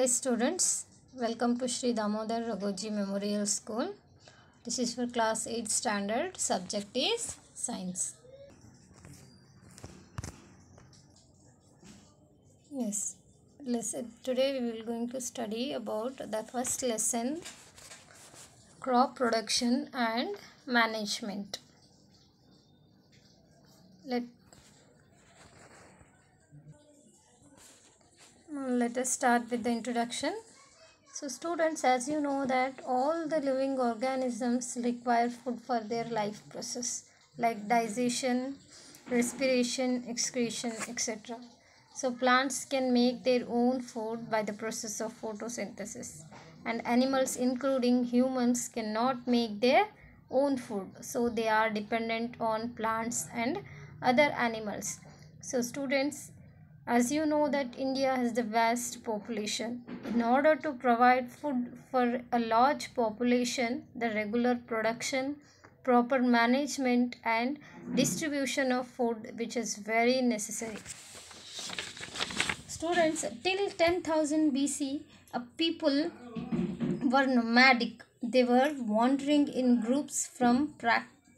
Hi students, welcome to Sri Damodar Raghoji Memorial School. This is for class 8 standard, subject is science. Yes, today we will going to study about the first lesson, crop production and management. Let us start with the introduction. So students, as you know that all the living organisms require food for their life process like digestion, respiration, excretion, etc. So plants can make their own food by the process of photosynthesis, and animals including humans cannot make their own food, so they are dependent on plants and other animals. So students, as you know that India has the vast population. In order to provide food for a large population, the regular production, proper management and distribution of food which is very necessary. Students, till 10,000 BC, people were nomadic. They were wandering in groups from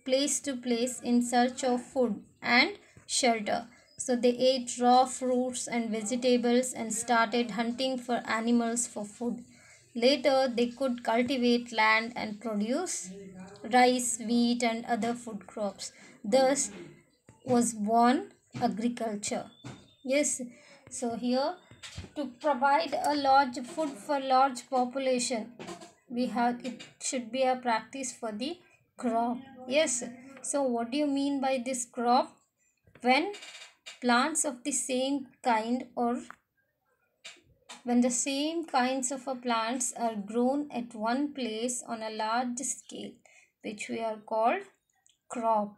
place to place in search of food and shelter. So they ate raw fruits and vegetables and started hunting for animals for food. Later, they could cultivate land and produce rice, wheat, and other food crops. Thus was born agriculture. Yes, so here to provide a large food for large population, we have it should be a practice for the crop. Yes, so what do you mean by this crop? When plants of the same kind or when the same kinds of plants are grown at one place on a large scale, which we are called crop.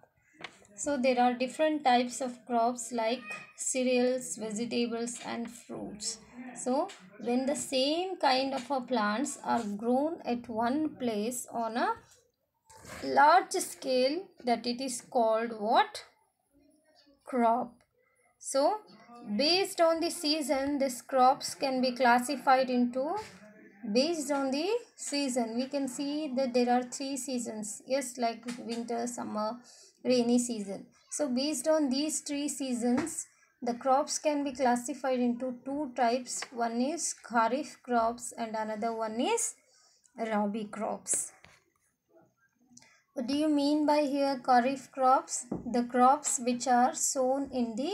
So there are different types of crops like cereals, vegetables and fruits. So when the same kind of plants are grown at one place on a large scale, that it is called what? Crop. So based on the season, these crops can be classified into, based on the season, we can see that there are 3 seasons. Yes, like winter, summer, rainy season. So based on these 3 seasons, the crops can be classified into 2 types. One is kharif crops and another one is rabi crops. What do you mean by here kharif crops? The crops which are sown in the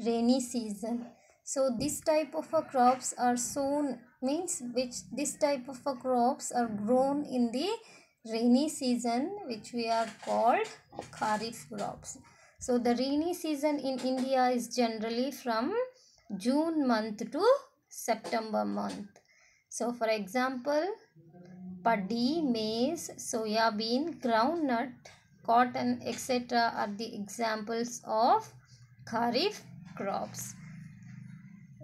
rainy season. So this type of crops are sown, means which this type of crops are grown in the rainy season, which we are called kharif crops. So the rainy season in India is generally from June month to September month. So for example, paddy, maize, soya bean, groundnut, cotton, etc. are the examples of kharif crops.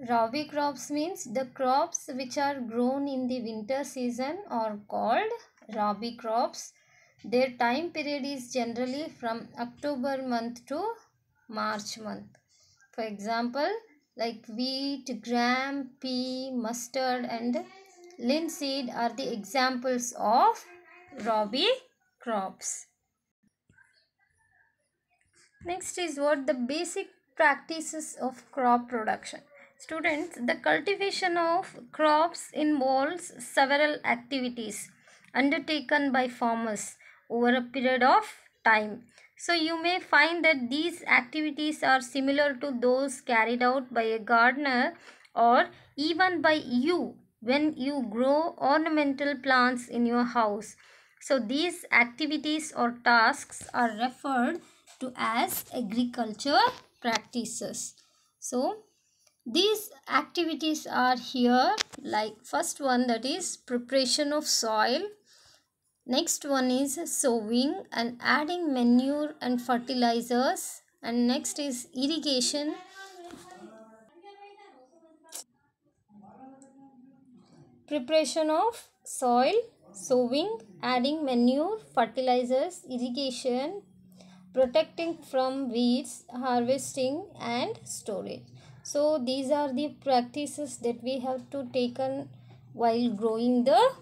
Rabi crops means the crops which are grown in the winter season are called rabi crops. Their time period is generally from October month to March month. For example, like wheat, gram, pea, mustard and linseed are the examples of rabi crops. Next is what the basic practices of crop production. Students, the cultivation of crops involves several activities undertaken by farmers over a period of time. So you may find that these activities are similar to those carried out by a gardener or even by you when you grow ornamental plants in your house. So these activities or tasks are referred to as agriculture practices. So these activities are here, like first one, that is preparation of soil. Next one is sowing and adding manure and fertilizers, and next is irrigation. Preparation of soil, sowing, adding manure, fertilizers, irrigation, protecting from weeds, harvesting and storage. So these are the practices that we have to taken while growing the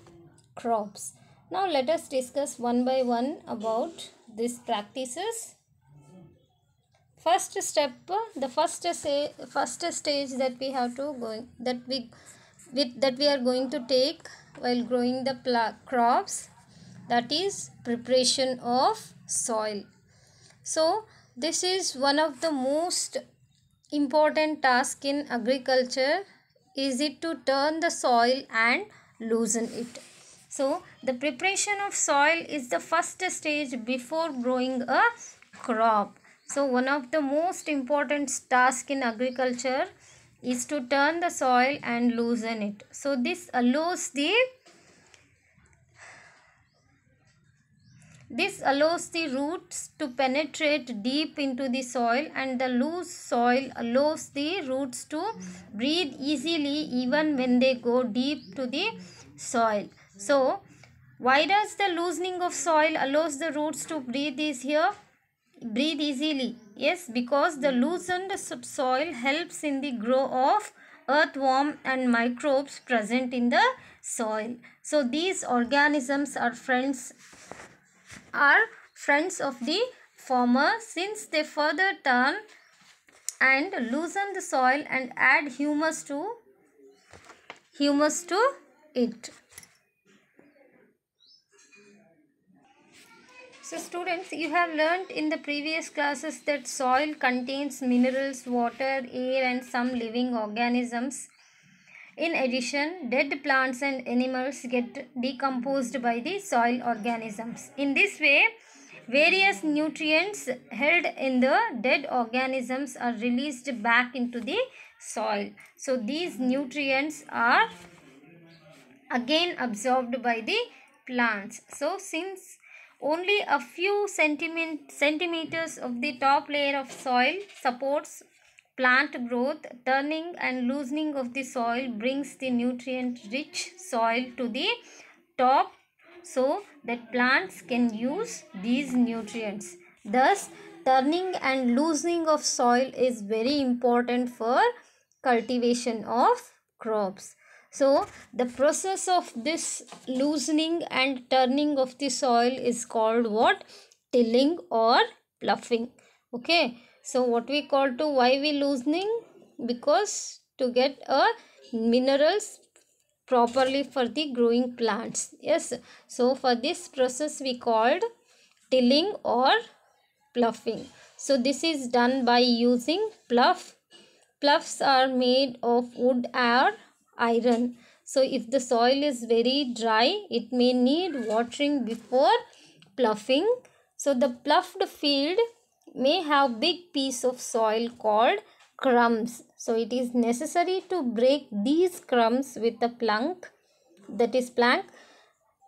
crops. Now let us discuss one by one about these practices. First step, the first stage that we have to go that we are going to take while growing the crops, that is preparation of soil. So this is one of the most important task in agriculture, is it to turn the soil and loosen it. So the preparation of soil is the first stage before growing a crop. So one of the most important task in agriculture is to turn the soil and loosen it. So this allows the roots to penetrate deep into the soil, and the loose soil allows the roots to breathe easily even when they go deep to the soil. So why does the loosening of soil allows the roots to breathe easily? Yes, because the loosened soil helps in the growth of earthworm and microbes present in the soil. So these organisms are friends of the farmer, since they further turn and loosen the soil and add humus to it. So students, you have learnt in the previous classes that soil contains minerals, water, air and some living organisms. In addition, dead plants and animals get decomposed by the soil organisms. In this way, various nutrients held in the dead organisms are released back into the soil. So these nutrients are again absorbed by the plants. So since only a few centimeters of the top layer of soil supports plant growth, turning and loosening of the soil brings the nutrient rich soil to the top so that plants can use these nutrients. Thus, turning and loosening of soil is very important for cultivation of crops. So the process of this loosening and turning of the soil is called what? Tilling or ploughing. Okay. So what we call to, why we loosening? Because to get a minerals properly for the growing plants. Yes. So for this process we called tilling or ploughing. So this is done by using plough. Ploughs are made of wood or iron. So if the soil is very dry, it may need watering before ploughing. So the ploughed field may have big piece of soil called crumbs. So it is necessary to break these crumbs with a plank, that is plank.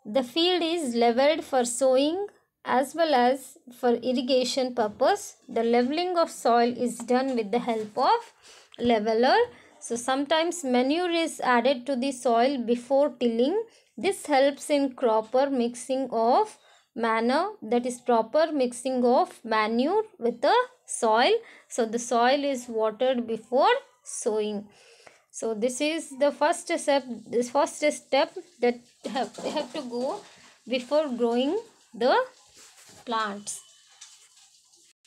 The field is leveled for sowing as well as for irrigation purpose. The leveling of soil is done with the help of leveler. So sometimes manure is added to the soil before tilling. This helps in proper mixing of manure, that is proper mixing of manure with the soil. So the soil is watered before sowing. So this is the first step that have to go before growing the plants.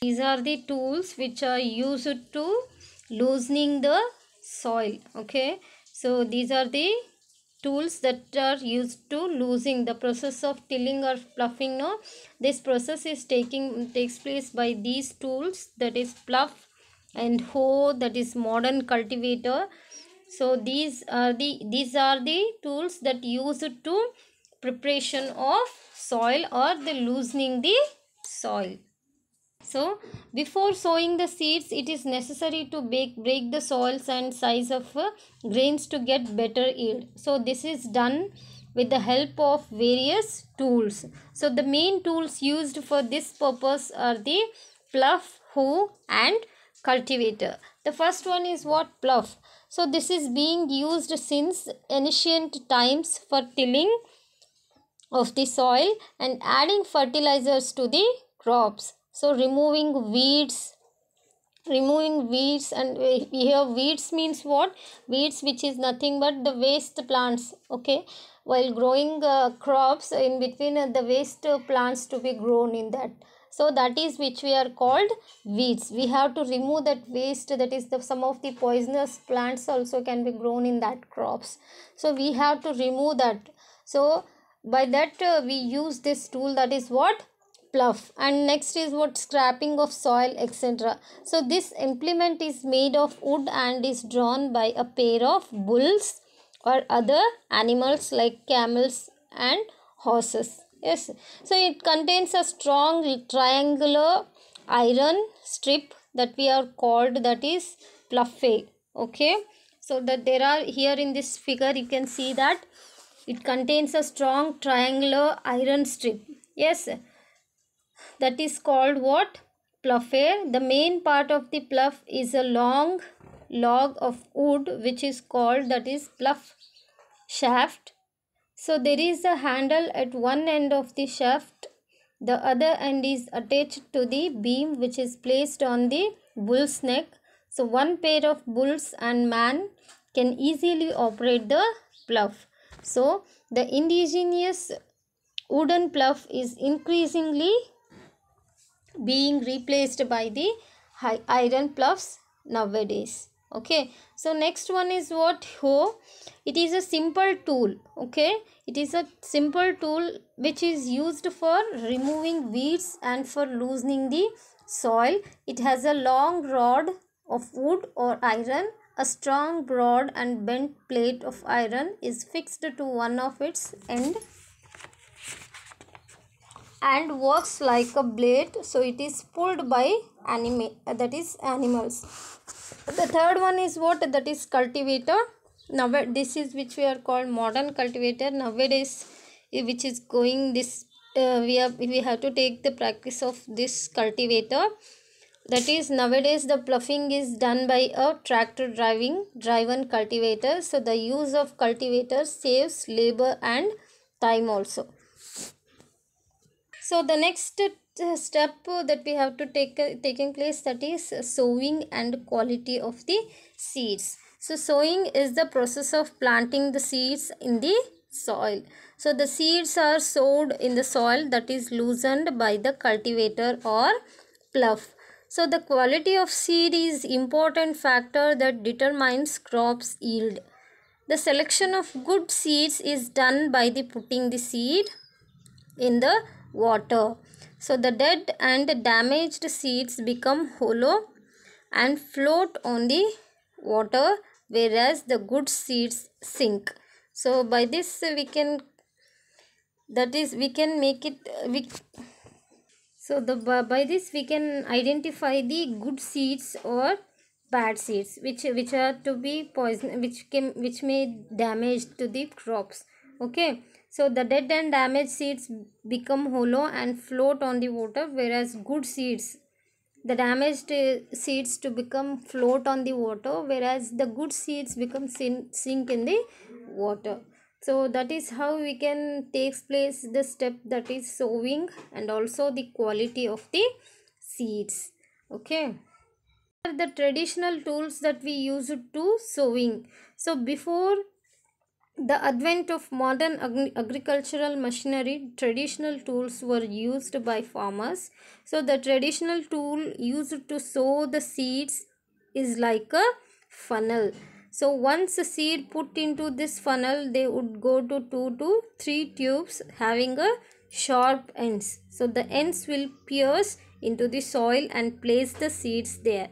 These are the tools which are used to loosening the soil. Okay, so these are the tools that are used to loosening. The process of tilling or ploughing, no, this process is takes place by these tools, that is plough and hoe, that is modern cultivator. So these are the tools that used to preparation of soil or the loosening the soil. So before sowing the seeds, it is necessary to break the soils and size of grains to get better yield. So this is done with the help of various tools. So the main tools used for this purpose are the plough, hoe and cultivator. The first one is what? Plough. So this is being used since ancient times for tilling of the soil and adding fertilizers to the crops. So removing weeds removing weeds. And here weeds means what? Weeds which is nothing but the waste plants. Okay, while growing crops, in between the waste plants to be grown in that, so that is which we are called weeds. We have to remove that waste, that is the some of the poisonous plants also can be grown in that crops, so we have to remove that. So by that we use this tool, that is what? Plough. And next is what? Scraping of soil, etc. So this implement is made of wood and is drawn by a pair of bulls or other animals like camels and horses. Yes, so it contains a strong triangular iron strip that we are called, that is plough. Okay, so that there are here in this figure you can see that it contains a strong triangular iron strip. Yes, that is called what? Plough. The main part of the plough is a long log of wood which is called, that is plough shaft. So there is a handle at one end of the shaft. The other end is attached to the beam which is placed on the bull's neck. So one pair of bulls and man can easily operate the plough. So the indigenous wooden plough is increasingly being replaced by the iron ploughs nowadays. Okay, so next one is what? Hoe. It is a simple tool. Okay, it is a simple tool which is used for removing weeds and for loosening the soil. It has a long rod of wood or iron. A strong, broad and bent plate of iron is fixed to one of its end and works like a blade, so it is pulled by animals. The third one is what? That is cultivator. Now this is which we are called modern cultivator nowadays, which is going this we have to take the practice of this cultivator. That is, nowadays the ploughing is done by a tractor driven cultivator, so the use of cultivator saves labor and time also. So the next step that we have to taking place, that is sowing and quality of the seeds. So sowing is the process of planting the seeds in the soil. So the seeds are sowed in the soil that is loosened by the cultivator or plough. So the quality of seed is important factor that determines crops yield. The selection of good seeds is done by the putting the seed in the water. So the dead and damaged seeds become hollow and float on the water, whereas the good seeds sink. So by this we can, that is we can make it so the by this we can identify the good seeds or bad seeds which are to be poison, which may damage to the crops. Okay, so the dead and damaged seeds become hollow and float on the water, whereas good seeds, the damaged seeds to become float on the water, whereas the good seeds become sink in the water. So that is how we can take place the step, that is sowing, and also the quality of the seeds. Okay, the traditional tools that we use to sowing. So before the advent of modern agricultural machinery, traditional tools were used by farmers. So the traditional tool used to sow the seeds is like a funnel. So once a seed put into this funnel, they would go to 2 to 3 tubes having a sharp ends. So the ends will pierce into the soil and place the seeds there.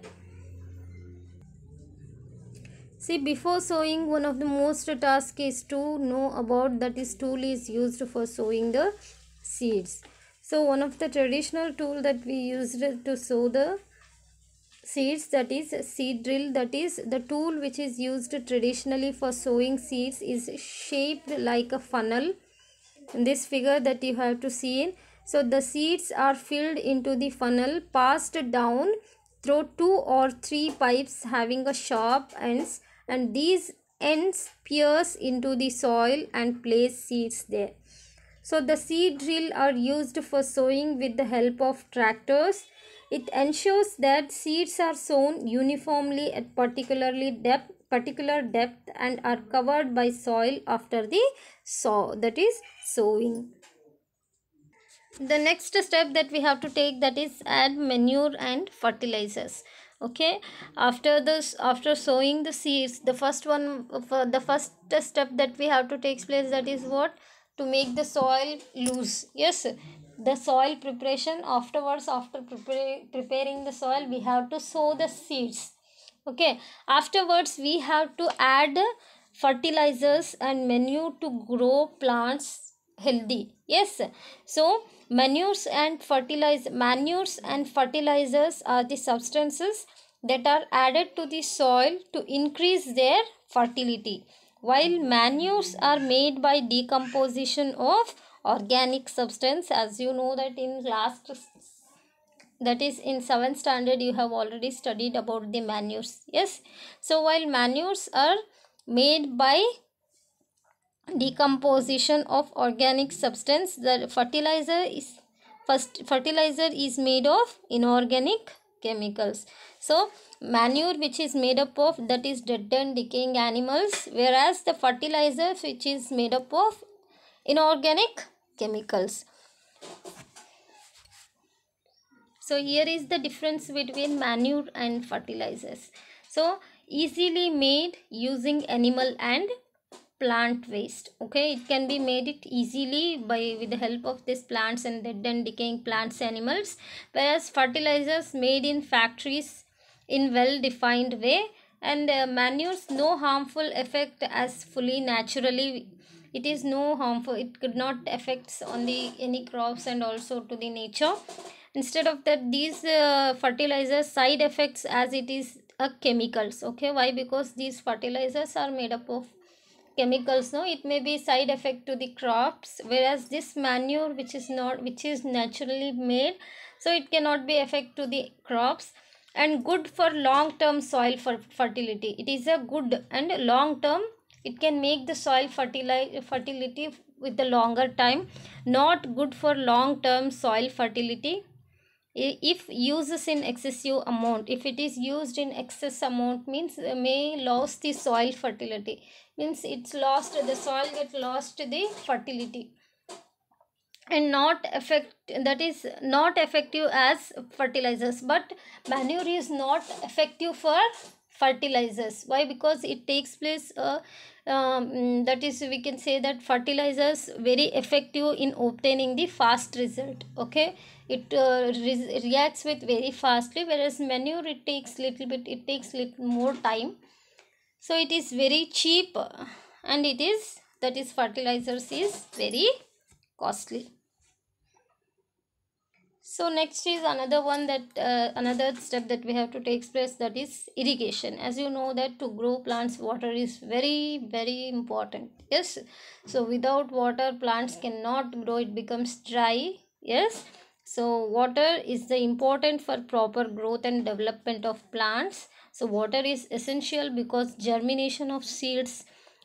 See, before sowing, one of the most task is to know about that is tool is used for sowing the seeds. So one of the traditional tool that we used to sow the seeds, that is seed drill. That is the tool which is used traditionally for sowing seeds is shaped like a funnel. In this figure that you have to see in, so the seeds are filled into the funnel, passed down through 2 or 3 pipes having a sharp ends, and these ends pierce into the soil and place seeds there. So the seed drill are used for sowing with the help of tractors. It ensures that seeds are sown uniformly at particular depth and are covered by soil after the sowing. The next step that we have to take, that is add manure and fertilizers. Okay, after sowing the seeds, the first one, for the first step that we have to take place, that is what, to make the soil loose. Yes, the soil preparation. Afterwards, after preparing the soil, we have to sow the seeds. Okay, afterwards we have to add fertilizers and manure to grow plants healthy. Yes, so manures and fertilizers are the substances that are added to the soil to increase their fertility, while manures are made by decomposition of organic substance. As you know that in last, that is in 7th standard, you have already studied about the manures. Yes, so while manures are made by decomposition of organic substance, the fertilizer is made of inorganic chemicals. So manure, which is made up of, that is dead and decaying animals, whereas the fertilizer, which is made up of inorganic chemicals. So here is the difference between manure and fertilizers. So easily made using animal and plant waste. Okay, it can be made it easily by with the help of these plants and dead and decaying plants, animals, whereas fertilizers made in factories in well defined way, and manures no harmful effect as fully naturally. It is no harmful, it could not affect on the any crops and also to the nature. Instead of that, these fertilizers side effects, as it is a chemicals. Okay, why? Because these fertilizers are made up of chemicals, no, it may be side effect to the crops, whereas this manure, which is naturally made, so it cannot be effect to the crops, and good for long term soil for fertility. It is a good and long term, it can make the soil fertility with the longer time. Not good for long term soil fertility if uses in excessive amount. If it is used in excess amount, means may lose the soil fertility, means it's lost, the soil get lost the fertility, and not effect, that is not effective as fertilizers. But manure is not effective for fertilizers. Why? Because it takes place that is, we can say that fertilizers very effective in obtaining the fast result. Okay, it reacts with very fastly, whereas manure, it takes little more time. So it is very cheap, and it is, that is fertilizers is very costly. So next is another one, that another step that we have to take place, that is irrigation. As you know that to grow plants, water is very important. Yes, so without water plants cannot grow, it becomes dry. Yes, so water is the important for proper growth and development of plants. So water is essential because germination of seeds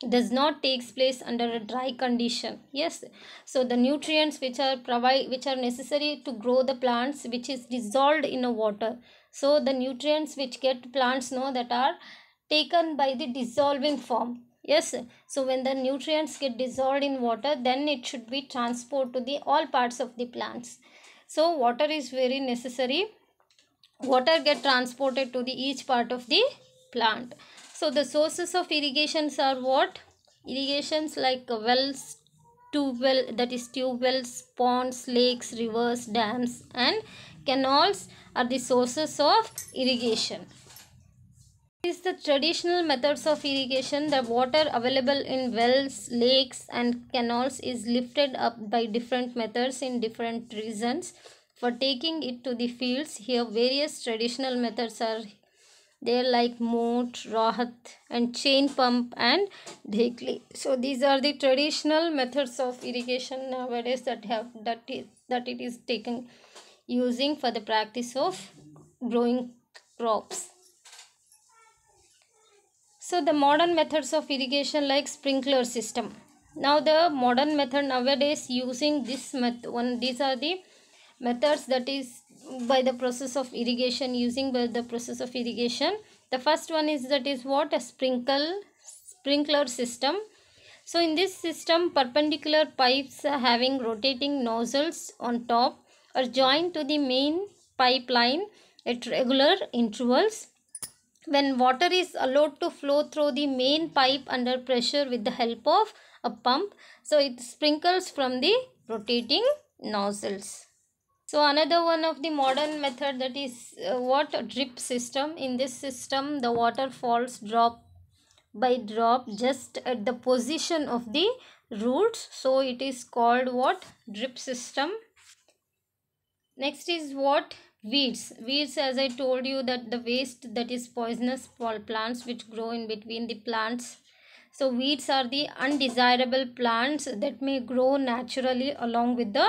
does not takes place under a dry condition. Yes, so the nutrients which are necessary to grow the plants, which is dissolved in a water. So the nutrients which get plants, know, that are taken by the dissolving form. Yes, so when the nutrients get dissolved in water, then it should be transported to the all parts of the plants. So water is very necessary. Water get transported to the each part of the plant. So the sources of irrigations are what? Irrigations like wells, tube wells, ponds, lakes, rivers, dams, and canals are the sources of irrigation. Is the traditional methods of irrigation. The water available in wells, lakes, and canals is lifted up by different methods in different regions. For taking it to the fields, here various traditional methods are there, like moat, rahat, and chain pump, and dhekli. So these are the traditional methods of irrigation nowadays that it is taken using for the practice of growing crops. So the modern methods of irrigation, like sprinkler system. Now the modern method nowadays using this method, these are the methods, that is by the process of irrigation, using by the process of irrigation. The first one is, that is what, a sprinkler system. So in this system, perpendicular pipes having rotating nozzles on top are joined to the main pipeline at regular intervals. When water is allowed to flow through the main pipe under pressure with the help of a pump, so it sprinkles from the rotating nozzles. So another one of the modern method, that is what, a drip system. In this system, the water falls drop by drop just at the position of the roots, so it is called what, drip system. Next is what, weeds, as I told you, that the waste that is poisonous for plants which grow in between the plants. So weeds are the undesirable plants that may grow naturally along with the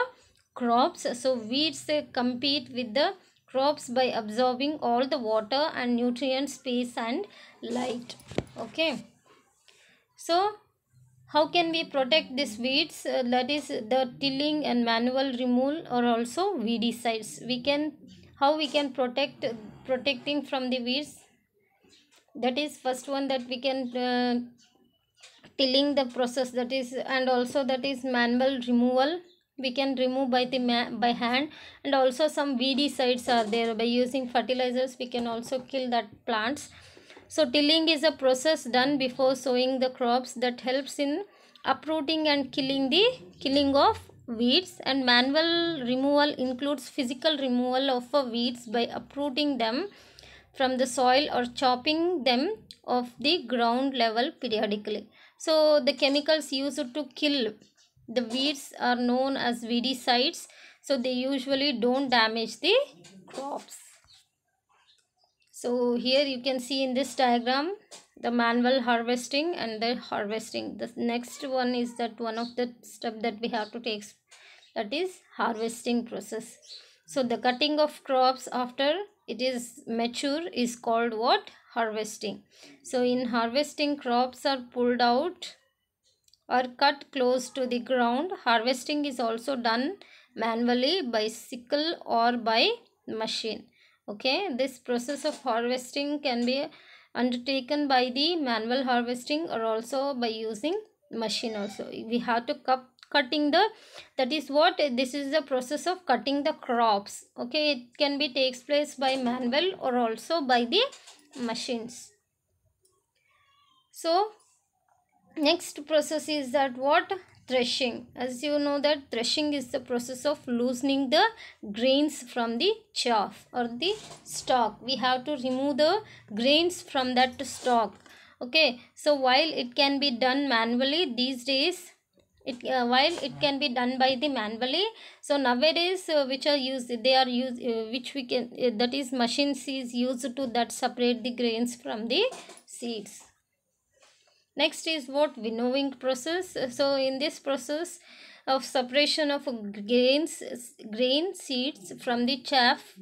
crops. So weeds, they compete with the crops by absorbing all the water and nutrient, space and light. Okay, so how can we protect these weeds? That is, the tilling and manual removal are also weedicides. How we can protecting from the weeds? That is, first one, that we can tilling the process, that is, and also that is manual removal. We can remove by the by hand, and also some weedicides are there. By using fertilizers, we can also kill that plants. So tilling is a process done before sowing the crops that helps in uprooting and killing of weeds. And manual removal includes physical removal of weeds by uprooting them from the soil or chopping them off the ground level periodically. So the chemicals used to kill the weeds are known as weedicides. So they usually don't damage the crops. So here you can see in this diagram the manual harvesting and the harvesting. The next one is that one of the step that we have to take, that is harvesting process. So the cutting of crops after it is mature is called what, harvesting. So in harvesting, crops are pulled out or cut close to the ground. Harvesting is also done manually by sickle or by machine. Okay, this process of harvesting can be undertaken by the manual harvesting or also by using machine also. We have to cutting the, that is what, this is the process of cutting the crops. Okay, it can be takes place by manual or also by the machines. So next process is that what, threshing. As you know that threshing is the process of loosening the grains from the chaff or the stalk. We have to remove the grains from that stalk. Okay, so while it can be done manually these days, while it can be done by the manually, so nowadays which are used, they are used which we can that is machines is used to that separate the grains from the seeds. Next is what, winnowing process. So in this process of separation of grain seeds from the chaff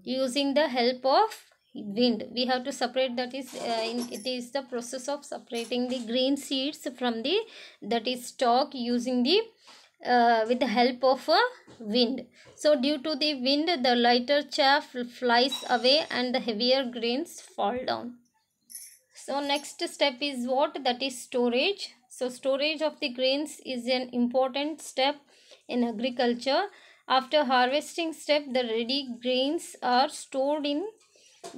using the help of wind, we have to separate, that is it is the process of separating the grain seeds from the, that is stalk, using the with the help of a wind. So due to the wind, the lighter chaff flies away and the heavier grains fall down. So next step is what, that is storage. So storage of the grains is an important step in agriculture. After harvesting step, the ready grains are stored in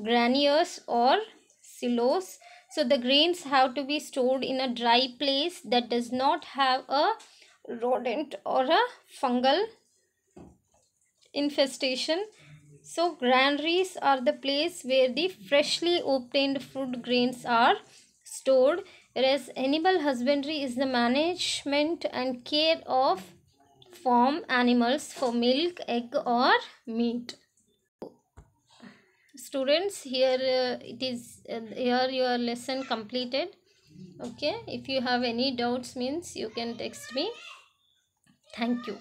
granaries or silos. So the grains have to be stored in a dry place that does not have a rodent or a fungal infestation. So granaries are the place where the freshly obtained food grains are stored, whereas animal husbandry is the management and care of farm animals for milk, egg or meat. Students, here it is here your lesson completed. Okay, if you have any doubts means you can text me. Thank you.